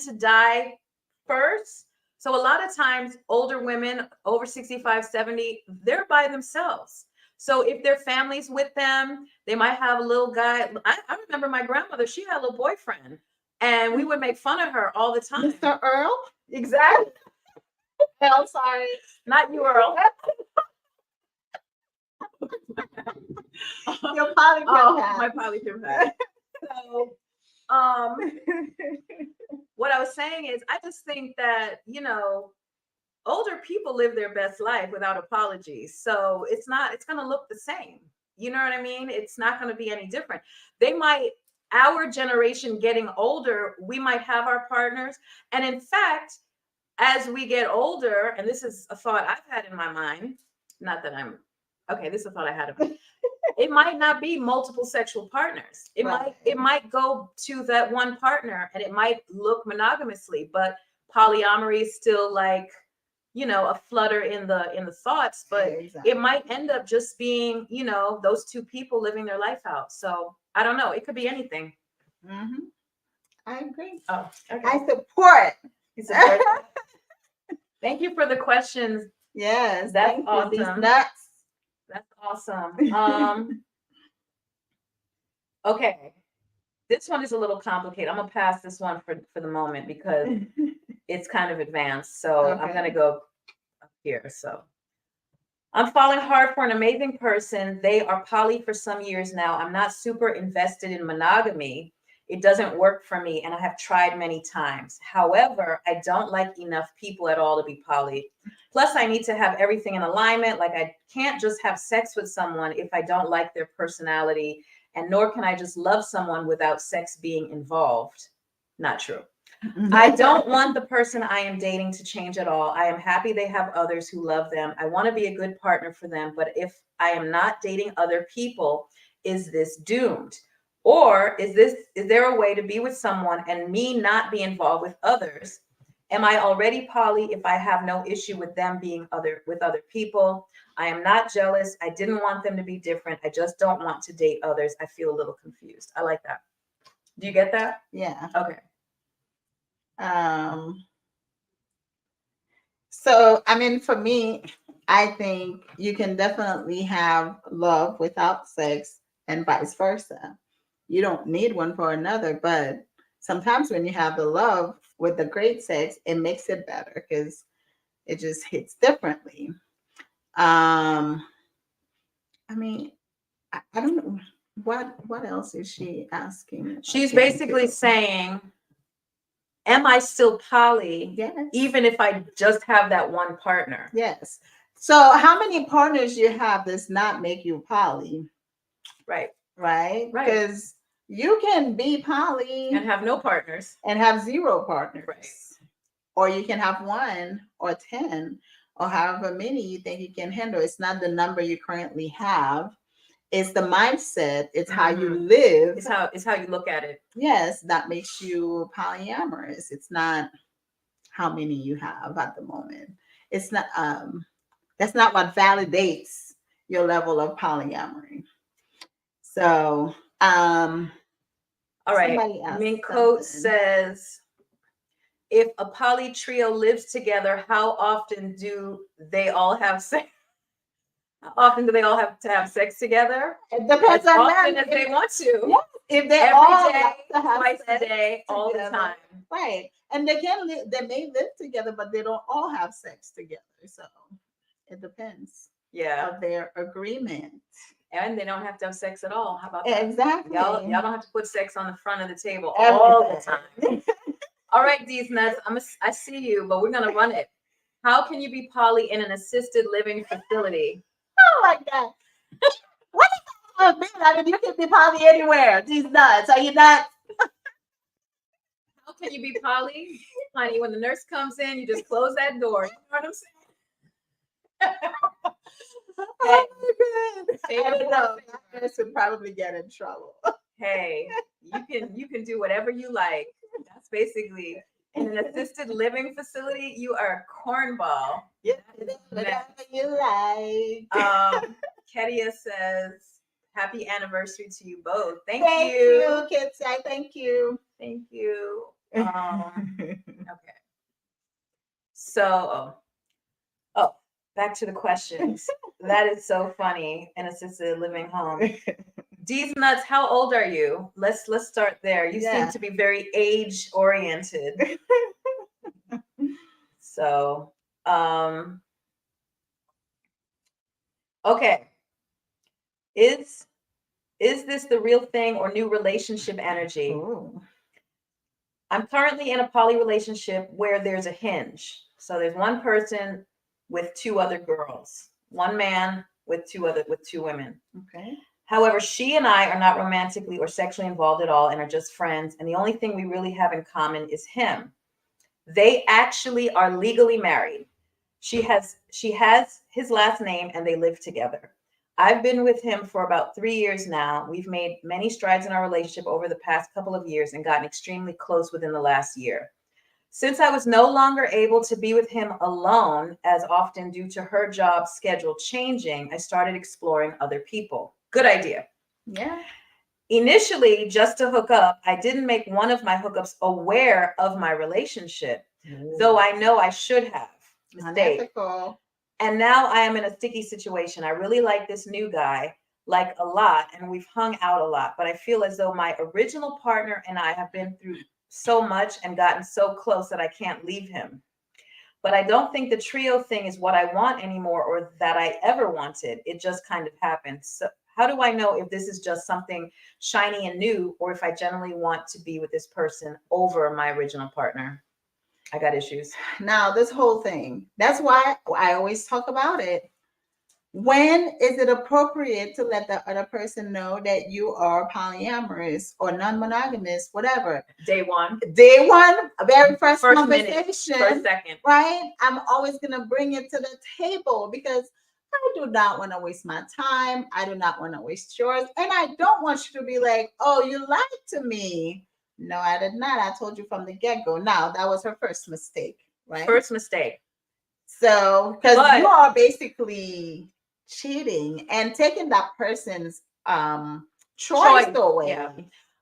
to die first. So a lot of times older women over 65, 70, they're by themselves. So if their family's with them, they might have a little guy. I remember my grandmother, she had a little boyfriend, and we would make fun of her all the time. Mr. Earl? Exactly. Earl, sorry. Not you, Earl. Your Poly Pimp hat. My Poly Pimp hat. So, what I was saying is, I just think that, you know, older people live their best life without apologies. So it's going to look the same. You know what I mean? It's not going to be any different. They might our generation getting older, we might have our partners. And in fact, as we get older, and this is a thought I've had in my mind, not that I'm okay, this is a thought I had in my mind. It might not be multiple sexual partners. It might go to that one partner and it might look monogamously, but polyamory is still like, a flutter in the thoughts, but Exactly. it might end up just being, those two people living their life out. So I don't know. It could be anything. Mm-hmm. I agree. Oh, okay. I support. You support that. Thank you for the questions. Yes, That's awesome. These awesome. nuts. That's awesome. Okay. This one is a little complicated. I'm gonna pass this one for the moment because it's kind of advanced. So I'm gonna go up here. So I'm falling hard for an amazing person. They are poly for some years now. I'm not super invested in monogamy. It doesn't work for me, and I have tried many times. However, I don't like enough people at all to be poly. Plus, I need to have everything in alignment. Like, I can't just have sex with someone if I don't like their personality, and nor can I just love someone without sex being involved. Not true. I don't want the person I am dating to change at all. I am happy they have others who love them. I want to be a good partner for them, but if I am not dating other people, is this doomed? Or is there a way to be with someone and me not be involved with others? Am I already poly if I have no issue with them being with other people? I am not jealous. I didn't want them to be different. I just don't want to date others. I feel a little confused. I like that. Do you get that? Yeah. Okay. So, I mean, for me, I think you can definitely have love without sex and vice versa. You don't need one for another, but sometimes when you have the love with the great sex, it makes it better because it just hits differently. I mean, I don't know what else is she asking. She's basically saying, am I still poly? Yes. Even if I just have that one partner? Yes. So how many partners you have does not make you poly? Right. Right? Because you can be poly and have no partners and have 0 partners. Right. Or you can have 1 or 10 or however many you think you can handle. It's not the number you currently have. It's the mindset. It's how you live. It's how you look at it. Yes, that makes you polyamorous. It's not how many you have at the moment. It's not that's not what validates your level of polyamory. So all right. Minko says, if a poly trio lives together, how often do they all have sex? How often do they all have to have sex together? It depends on often as they want to. Yeah, if they every all day, like to have twice a sex day, all the together. time. Right. And they they may live together, but they don't all have sex together. So it depends. Yeah. Of their agreement. And they don't have to have sex at all. How about that? Exactly. Y'all don't have to put sex on the front of the table all the time. All right, these nuts. I see you, but we're gonna run it. How can you be poly in an assisted living facility? Oh my God. What is that about me? I mean, you can be poly anywhere. These nuts. Are you nuts? How can you be poly? Honey, when the nurse comes in, you just close that door. You know what I'm saying? Oh my God. I don't know. That nurse would probably get in trouble. Hey, you can do whatever you like. That's basically, in an assisted living facility, you are a cornball. Yeah, whatever you like. Kedia says, happy anniversary to you both. Thank you. Thank you, kids. Thank you. Thank you. Okay. So, back to the questions. That is so funny. In assisted living home. D's nuts, how old are you? Let's start there. You seem to be very age oriented. So, okay. Is this the real thing or new relationship energy? Ooh. I'm currently in a poly relationship where there's a hinge. So there's one person with 2 other girls, one man with 2 women. Okay. However, she and I are not romantically or sexually involved at all and are just friends. And the only thing we really have in common is him. They actually are legally married. She has his last name and they live together. I've been with him for about 3 years now. We've made many strides in our relationship over the past couple of years and gotten extremely close within the last year. Since I was no longer able to be with him alone as often due to her job schedule changing, I started exploring other people. Good idea. Yeah. Initially, just to hook up, I didn't make one of my hookups aware of my relationship, though I know I should have. Mistake. Unethical. And now I am in a sticky situation. I really like this new guy, like a lot, and we've hung out a lot, but I feel as though my original partner and I have been through so much and gotten so close that I can't leave him. But I don't think the trio thing is what I want anymore or that I ever wanted. It just kind of happened. So how do I know if this is just something shiny and new or if I generally want to be with this person over my original partner? I got issues. Now, this whole thing, that's why I always talk about it. When is it appropriate to let the other person know that you are polyamorous or non-monogamous, whatever? Day one. Day one, very first minute, conversation, first second. right? I'm always going to bring it to the table because I do not want to waste my time. I do not want to waste yours. And I don't want you to be like, oh, you lied to me. No, I did not. I told you from the get-go. Now, that was her first mistake, right? First mistake. So, because you are basically cheating and taking that person's choice away. Yeah.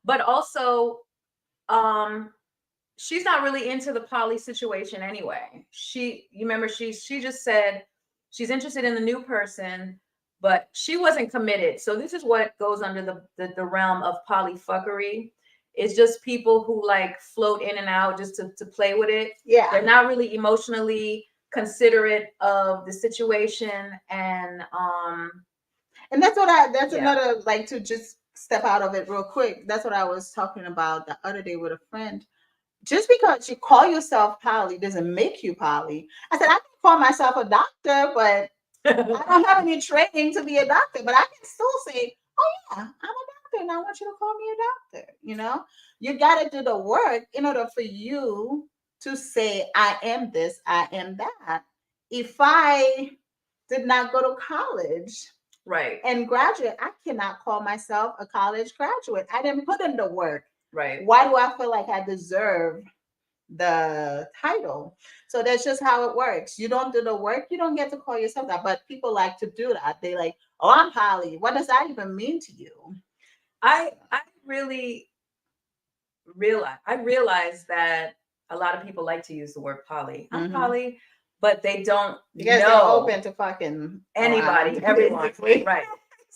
But also, she's not really into the poly situation anyway. You remember she just said she's interested in the new person, but she wasn't committed. So this is what goes under the realm of polyfuckery. It's just people who like float in and out just to play with it. Yeah. They're not really emotionally considerate of the situation. And that's another, like, to just step out of it real quick. That's what I was talking about the other day with a friend. Just because you call yourself poly doesn't make you poly. I said, I can call myself a doctor, but I don't have any training to be a doctor, but I can still say, oh yeah, I'm a doctor and I want you to call me a doctor. You know, you got to do the work in order for you to say, I am this, I am that. If I did not go to college, right, and graduate, I cannot call myself a college graduate. I didn't put in the work. Right. Why do I feel like I deserve the title? So that's just how it works. You don't do the work, you don't get to call yourself that. But people like to do that. They like, oh, I'm poly. What does that even mean to you? I really realize that a lot of people like to use the word poly. I'm poly, but they don't because know. They're open to fucking anybody, everyone, right?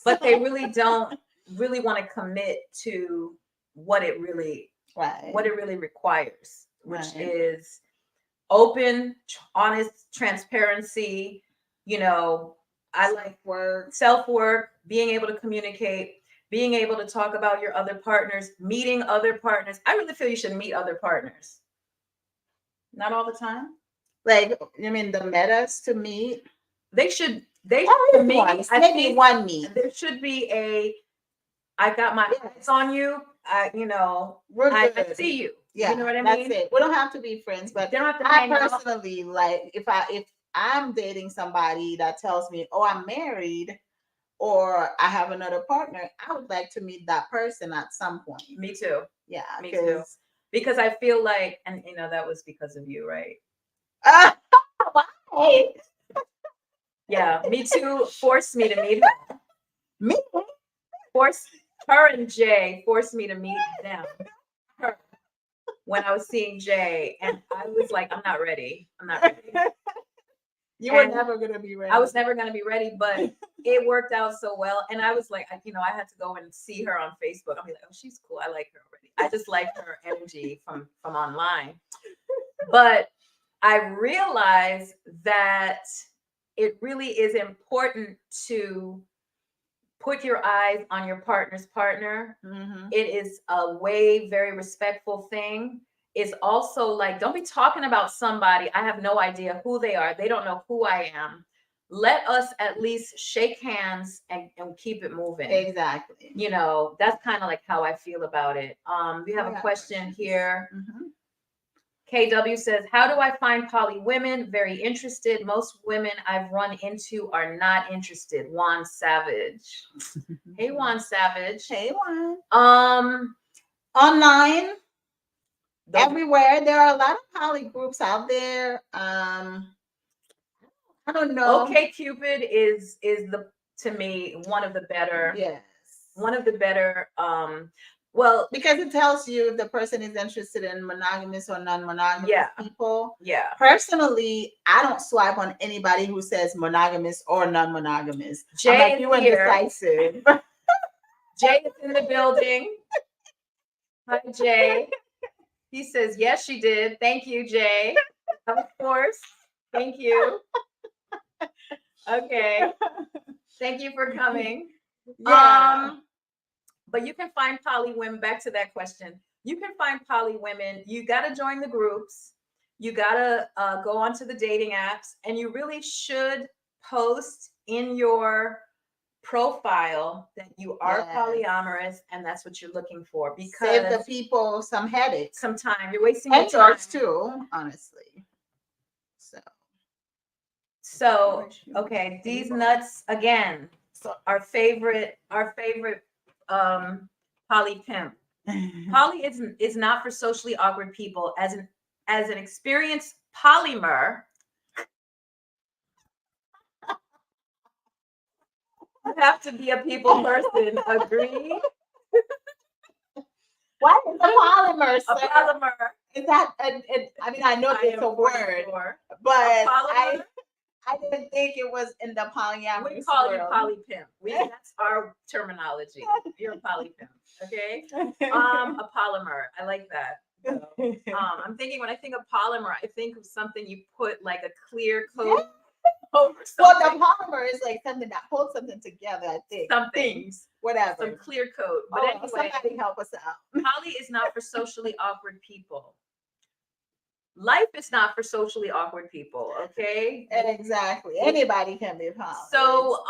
But they really don't really want to commit to what it really requires, which is open, honest transparency. You know, I like self-work, being able to communicate, being able to talk about your other partners, meeting other partners. I really feel you should meet other partners. Not all the time. Like, you mean the metas to meet? They should maybe one meet. There should be I got my eyes on you. I see you. Yeah, you know what I mean? That's it. We don't have to be friends, but they don't have to I personally like if I'm dating somebody that tells me, oh, I'm married or I have another partner, I would like to meet that person at some point. Me too. Yeah, me too. Because I feel like, and that was because of you, right? Why? Yeah, me too. Forced me to meet her. Me? Her and Jay forced me to meet them. Her. When I was seeing Jay, and I was like, I'm not ready. You were never going to be ready. I was never going to be ready, but it worked out so well. And I was like, I had to go and see her on Facebook. I'm like, oh, she's cool. I like her already. I just like her energy from online. But I realized that it really is important to put your eyes on your partner's partner. Mm-hmm. It is a very respectful thing. It's also like, don't be talking about somebody. I have no idea who they are. They don't know who I am. let us at least shake hands and keep it moving. Exactly. You know, that's kind of like how I feel about it. We have a question here. KW says, how do I find poly women? Very interested. Most women I've run into are not interested. Juan Savage. Hey, Juan Savage. Hey, Juan. Online, everywhere. There are a lot of poly groups out there. I don't know. Okay, Cupid is to me one of the better. Yes. One of the better. Well, because it tells you if the person is interested in monogamous or non-monogamous people. Yeah. Personally, I don't swipe on anybody who says monogamous or non-monogamous. Jay I'm like, is you indecisive. Jay is in the building. Hi, Jay. He says, yes, she did. Thank you, Jay. Of course. Thank you. Okay. Thank you for coming. Yeah. But you can find poly women, back to that question. You can find poly women. You got to join the groups. You got to go onto the dating apps, and you really should post in your profile that you are polyamorous, and that's what you're looking for. Because save the people some headaches, some time. You're wasting your time too, honestly. So okay, these nuts again. So our favorite poly pimp. Poly is not for socially awkward people. As an experienced polymer, you have to be a people person. Agree? What is a polymer? A polymer. Is that? I mean, I know it's a word, but I didn't think it was in the polyamorous. We call you poly pimp. That's our terminology. You're a poly pimp. Okay. A polymer. I like that. So, I'm thinking, when I think of polymer, I think of something you put like a clear coat over something. Well, the polymer is like something that holds something together, I think. Things. Whatever. Some clear coat. But anyway, somebody help us out. Poly is not for socially awkward people. Life is not for socially awkward people, okay? Exactly. Anybody can be poly. So,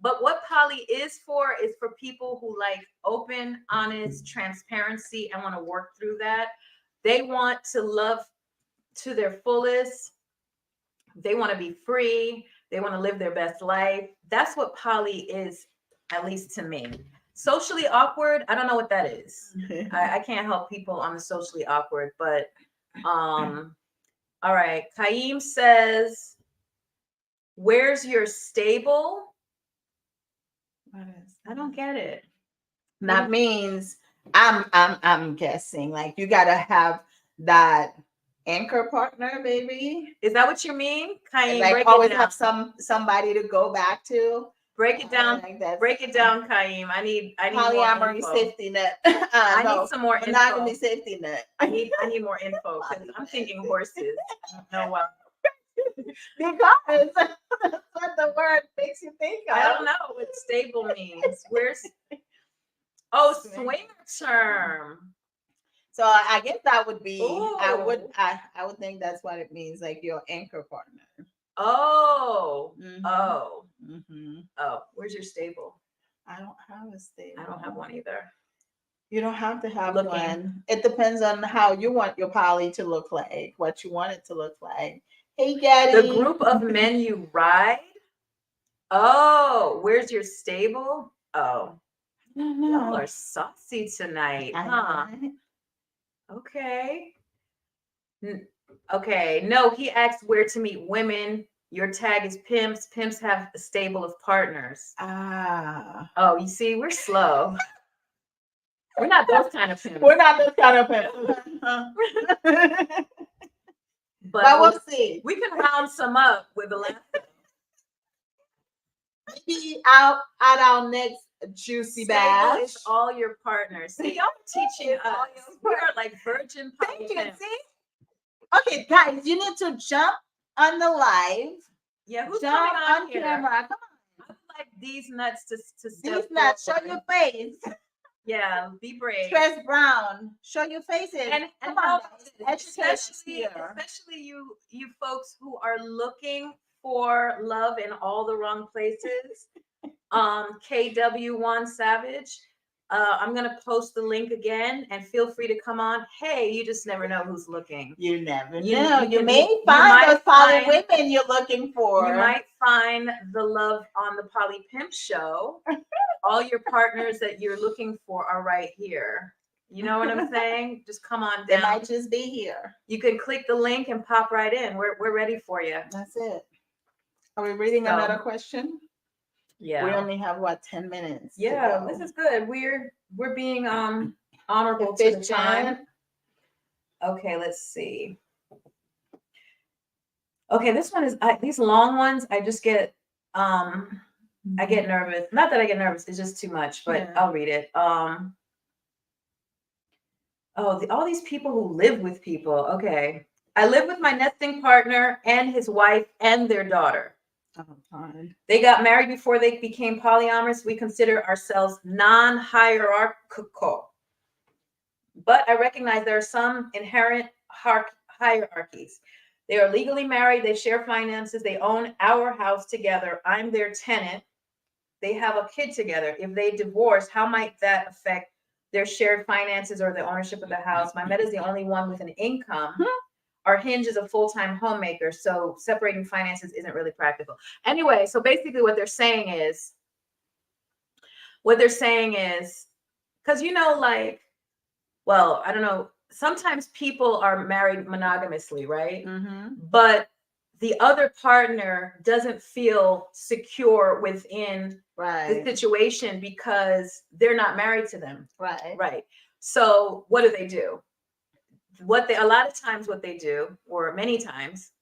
but what poly is for people who like open, honest transparency and want to work through that. They want to love to their fullest. They want to be free. They want to live their best life. That's what poly is, at least to me. Socially awkward, I don't know what that is. I can't help people on the socially awkward, but all right. Kaim says, where's your stable? I don't get it. That means I'm guessing like you gotta have that anchor partner, baby. Is that what you mean? Kaim, like always have somebody to go back to. Break it down. Break it down, Kaim. I need polyamory safety net. I need some more monogamy info. Safety net. I need more info because I'm thinking horses. I don't know what. Because that's what the word makes you think of. I don't know what stable means. Where's swinger term. So I guess that would be. Ooh. I would think that's what it means, like your anchor partner. Oh. Mm-hmm. Oh. Mm-hmm. Oh. Where's your stable? I don't have a stable. I don't have one either. You don't have to have one. It depends on how you want your poly to look like, what you want it to look like. Hey, Gaddy. The group of men you ride. Oh, where's your stable? Oh, y'all are saucy tonight, huh? Okay. Okay. No, he asked where to meet women. Your tag is pimps. Pimps have a stable of partners. Ah. Oh, you see, we're slow. We're not those kind of pimps. We're not those kind of pimps. But we'll see. We can round some up with a laugh. Maybe out at our next juicy bash. Is all your partners. See, y'all teaching us. We are like virgin. Thank you. See? Okay, guys, you need to jump on the live. Yeah, who's jump coming on here? Camera. Come on. I would like these nuts to these nuts. Show your face. Yeah, be brave. Tress Brown, show your faces. And come on, especially you folks who are looking for love in all the wrong places. KW1 Savage. I'm gonna post the link again, and feel free to come on. Hey, you just never know who's looking. You never You- know. you You can- may you find might those poly find- women you're looking for. You might find the love on the Poly Pimp show. All your partners that you're looking for are right here. You know what I'm saying? Just come on They down. might just be here. You can click the link and pop right in. We're ready for you. That's it. Are we reading So, another question? Yeah. We only have what, 10 minutes? to Yeah, go. this is good. We're being honorable to the time. Efficient. Okay, let's see. Okay, this one is these long ones. I just get I get nervous. Not that I get nervous. It's just too much. But Yeah. I'll read it. All these people who live with people. Okay, I live with my nesting partner and his wife and their daughter. Oh, fine. They got married before they became polyamorous. We consider ourselves non-hierarchical. But I recognize there are some inherent hierarchies. They are legally married. They share finances. They own our house together. I'm their tenant. They have a kid together. If they divorce, how might that affect their shared finances or the ownership of the house? My med is the only one with an income. Our Hinge is a full-time homemaker, so separating finances isn't really practical. Anyway, so basically what they're saying is, because like, well, I don't know, sometimes people are married monogamously, right? Mm-hmm. But the other partner doesn't feel secure within the situation because they're not married to them. Right. So what do? A lot of times what they do, or many times,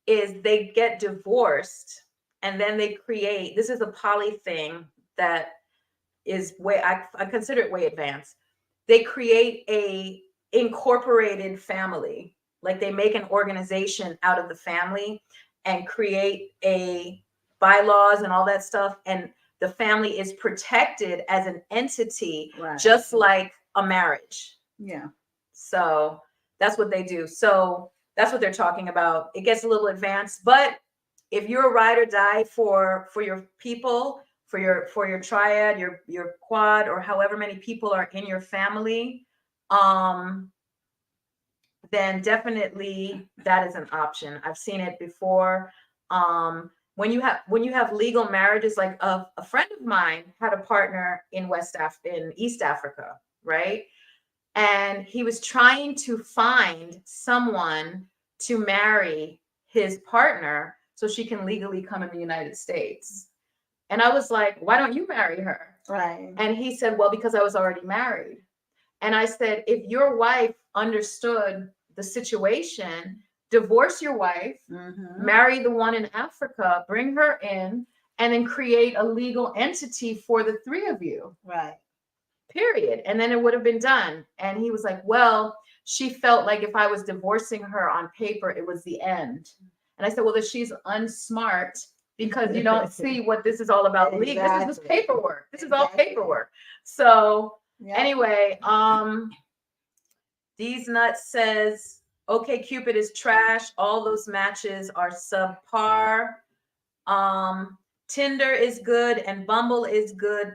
is they get divorced and then they create, this is a poly thing that is I consider it way advanced. They create a incorporated family. Like they make an organization out of the family and create a bylaws and all that stuff. And the family is protected as an entity, just like a marriage. Yeah. So that's what they do. So that's what they're talking about. It gets a little advanced, but if you're a ride or die for your people, for your triad, your quad, or however many people are in your family, then definitely that is an option. I've seen it before. When you have legal marriages, like a friend of mine had a partner in East Africa, right? And he was trying to find someone to marry his partner so she can legally come in the United States. And I was like, why don't you marry her? Right. And he said, well, because I was already married. And I said, if your wife understood the situation, divorce your wife, marry the one in Africa, bring her in, and then create a legal entity for the three of you. Right. Period. And then it would have been done. And he was like, well, she felt like if I was divorcing her on paper, it was the end. And I said, well, then she's unsmart because you don't see what this is all about. Exactly. This is just paperwork. This is all paperwork. So anyway, These Nuts says, okay, Cupid is trash. All those matches are subpar. Tinder is good and Bumble is good.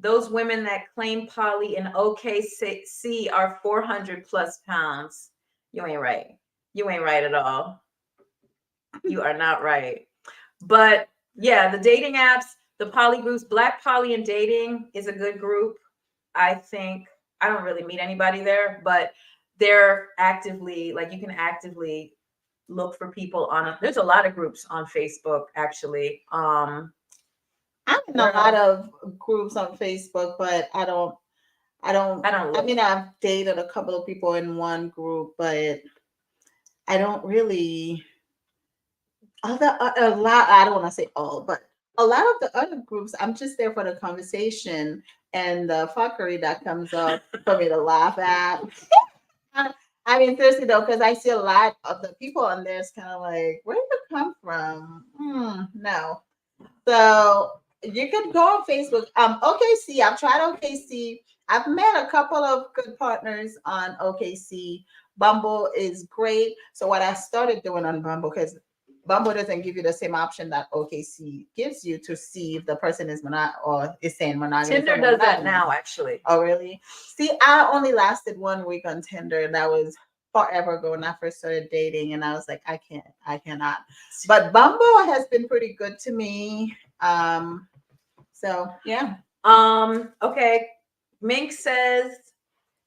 Those women that claim poly in OKC are 400 plus pounds. You ain't right. You ain't right at all. You are not right. But yeah, the dating apps, the poly groups, Black Poly and Dating is a good group. I think I don't really meet anybody there, but they're actively, like, you can actively look for people there's a lot of groups on Facebook, actually. I'm in a lot of groups on Facebook, but I mean, I've dated a couple of people in one group, but I don't really a lot. I don't want to say all, but a lot of the other groups, I'm just there for the conversation and the fuckery that comes up for me to laugh at. I mean, seriously though, because I see a lot of the people on there. It's kind of like, where did you come from? No. So you can go on Facebook. OKC. I've tried OKC. I've met a couple of good partners on OKC. Bumble is great. So what I started doing on Bumble, because Bumble doesn't give you the same option that OKC gives you to see if the person is or is saying monogamous. Tinder does that now, actually. Oh, really? See, I only lasted 1 week on Tinder. That was forever ago when I first started dating, and I was like, I cannot. But Bumble has been pretty good to me. So yeah. Okay. Mink says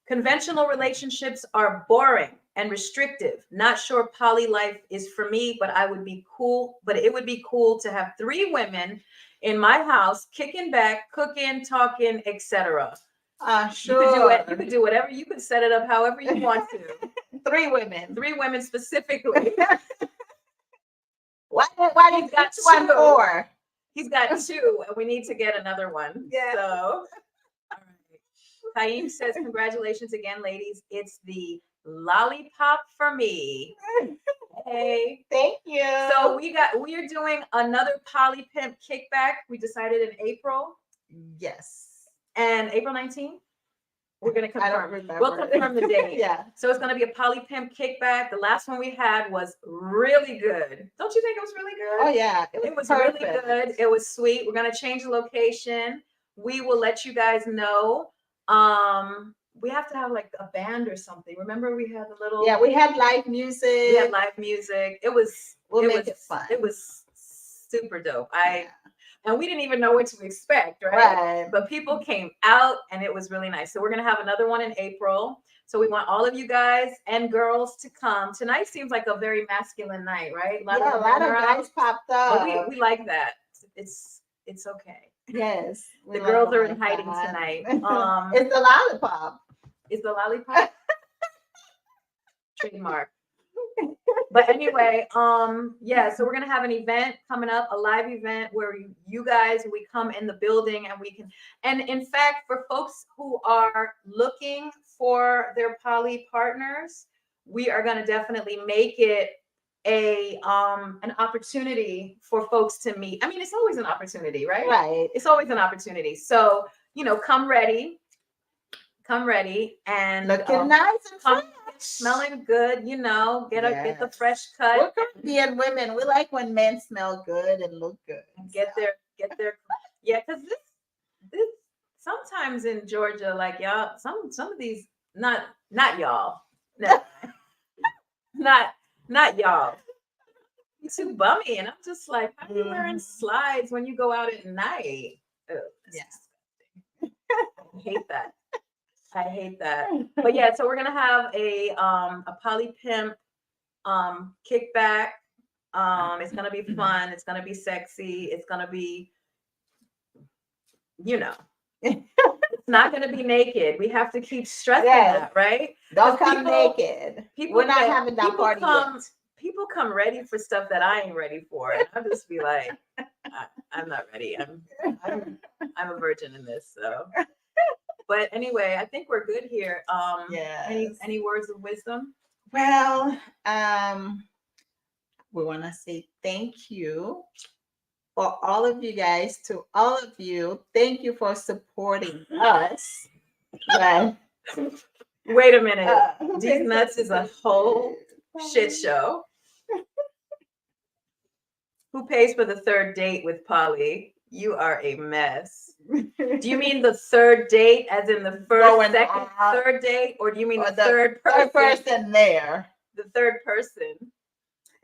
conventional relationships are boring and restrictive. Not sure poly life is for me, but it would be cool to have 3 women in my house, kicking back, cooking, talking, etc. Sure. You could do whatever. You could set it up however you want to. 3 women. 3 women specifically. Why he's got 1 4? He's got 2, and we need to get another one. Yeah. So, all right. Kaim says, congratulations again, ladies. It's the lollipop for me. Hey. Thank you. So we are doing another Poly Pimp kickback. We decided in April. Yes. And April 19th. We're going to confirm. I don't remember. We'll confirm the date. Yeah. So it's going to be a Poly Pimp kickback. The last one we had was really good. Don't you think it was really good? Oh, yeah. It was really good. It was sweet. We're going to change the location. We will let you guys know. We have to have like a band or something. Remember we had the little... Yeah, we had live music. It was fun. It was super dope. And we didn't even know what to expect, right? But people came out and it was really nice. So we're going to have another one in April. So we want all of you guys and girls to come. Tonight seems like a very masculine night, right? A lot of guys popped up. But we like that. It's okay. Yes. The girls are in hiding tonight. It's the lollipop. Is the lollipop? Trademark. But anyway, yeah, so we're gonna have an event coming up, a live event where you guys, we come in the building and we can, and in fact, for folks who are looking for their poly partners, we are gonna definitely make it an opportunity for folks to meet. I mean, it's always an opportunity, right? Right. It's always an opportunity. So, come ready and looking nice and fresh. Smelling good, get the fresh cut. We're Caribbean women. We like when men smell good and look good. And get their yeah, because this sometimes in Georgia, like y'all, some of these not y'all. No. not y'all. It's too bummy. And I'm just like, how are you wearing slides when you go out at night? Oh, yeah. I hate that. But yeah, so we're gonna have a Poly Pimp kickback. It's gonna be fun, it's gonna be sexy, it's gonna be, it's not gonna be naked. We have to keep stressing that, right? Don't come naked. We're not having that party yet. People come ready for stuff that I ain't ready for. And I'll just be like, I'm not ready. I'm a virgin in this, so. But anyway, I think we're good here. Any words of wisdom? Well, we want to say thank you for all of you guys. To all of you, thank you for supporting us. Right. Wait a minute. These Nuts is a whole shit show. Who pays for the 3rd date with Polly? You are a mess. Do you mean the 3rd date, as in the first, second, third date, or do you mean the third person there? The 3rd person.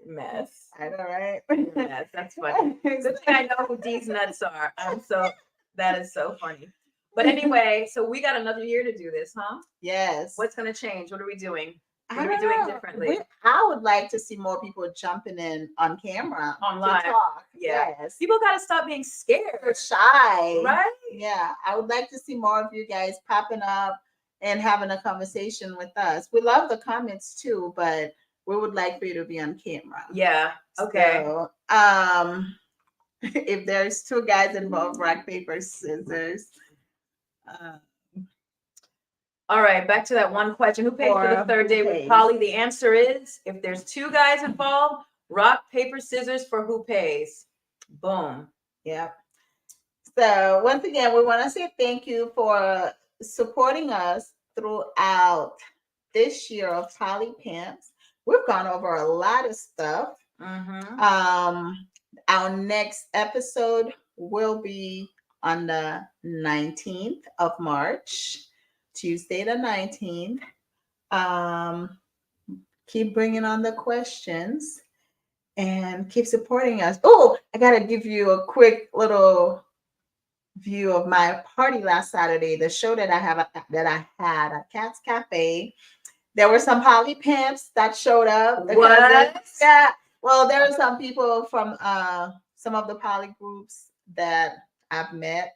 Mess. I know, right? Mess. That's funny. Good thing I know who these Nuts are. That is so funny. But anyway, so we got another year to do this, huh? Yes. What's going to change? What are we doing? What are we doing differently? I would like to see more people jumping in on camera. Online. To talk. Yeah. Yes. People got to stop being scared. They're shy. Right? Yeah. I would like to see more of you guys popping up and having a conversation with us. We love the comments too, but we would like for you to be on camera. Yeah. Okay. So, if there's 2 guys involved, rock, paper, scissors. All right, back to that one question. Who pays for the 3rd date with Polly? The answer is, if there's 2 guys involved, rock, paper, scissors for who pays. Boom. Yep. So once again, we want to say thank you for supporting us throughout this year of Poly Pimps. We've gone over a lot of stuff. Our next episode will be on the 19th of March, Tuesday the 19th. Keep bringing on the questions and keep supporting us. Oh, I gotta give you a quick little view of my party last Saturday. The show that I had at Cat's Cafe. There were some Poly Pimps that showed up. What? Yeah. Well, there were some people from some of the poly groups that I've met.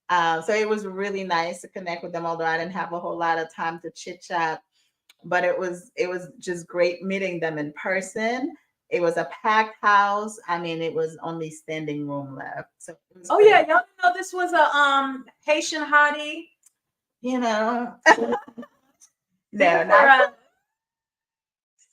So it was really nice to connect with them, although I didn't have a whole lot of time to chit chat. But it was just great meeting them in person. It was a packed house. I mean, it was only standing room left. So great. Yeah, y'all know this was a Haitian hottie. You know. No, not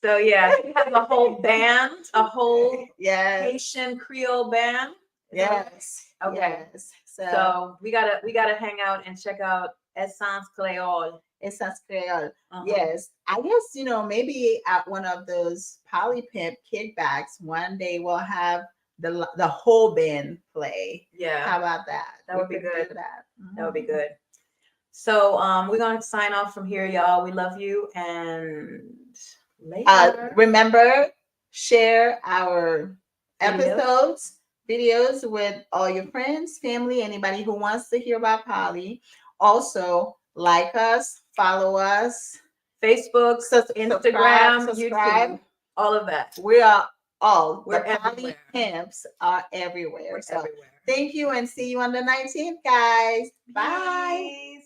so yeah, she has a whole band, a whole yes. Haitian Creole band. Yes. Okay. Yes. So we gotta hang out and check out Essence Creole. Essence Creole. Yes. I guess, maybe at one of those Poly Pimp kickbacks, one day we'll have the whole band play. Yeah. How about that? That would be good. That would be good. So we're gonna sign off from here, y'all. We love you and later. Remember, share our episodes, videos with all your friends, family, anybody who wants to hear about poly. Also, like us, follow us, Facebook, Instagram, subscribe, YouTube, all of that. We are all We're the Poly Pimps are everywhere. Everywhere. Thank you and see you on the 19th, guys. Bye.